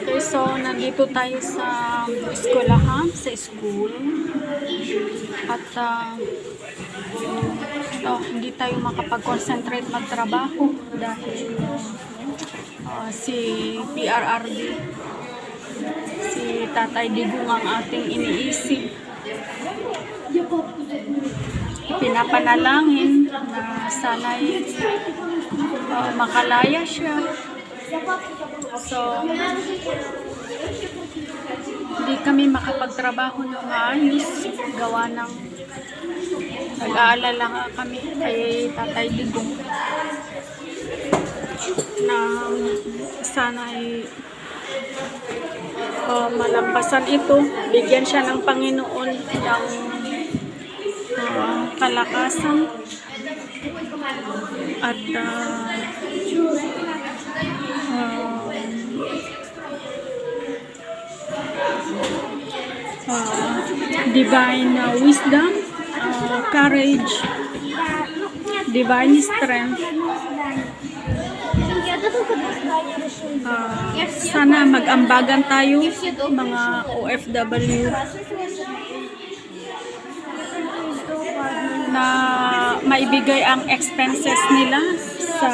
Okay, so nandito tayo sa eskwelahan, sa school. At hindi tayo makapag-concentrate magtrabaho dahil si PRRD, si Tatay Digong ang ating iniisip. Pinapanalangin na sana'y makalaya siya. So, hindi kami makapagtrabaho ng maayos. Gawa ng nag-aalala nga kami kay Tatay Digong na sana'y malampasan ito. Bigyan siya ng Panginoon ng kalakasan at divine wisdom, courage, divine strength. Sana mag-ambagan tayo mga OFW na maibigay ang expenses nila sa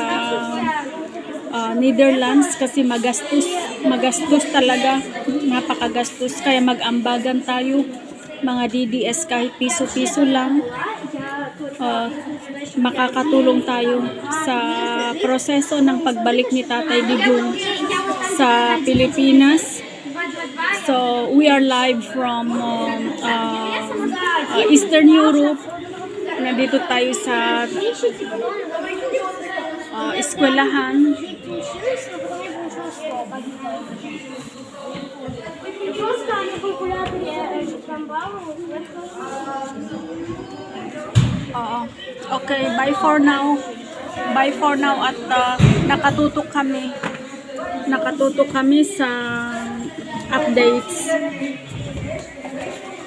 Netherlands kasi magastos talaga, napakagastos, kaya mag-ambagan tayo mga DDS kahit piso-piso lang. Makakatulong tayo sa proseso ng pagbalik ni Tatay Digong sa Pilipinas. So we are live from Eastern Europe. Nandito tayo sa eskwelahan. Okay, bye for now. Bye for now at nakatutok kami. Nakatutok kami sa updates.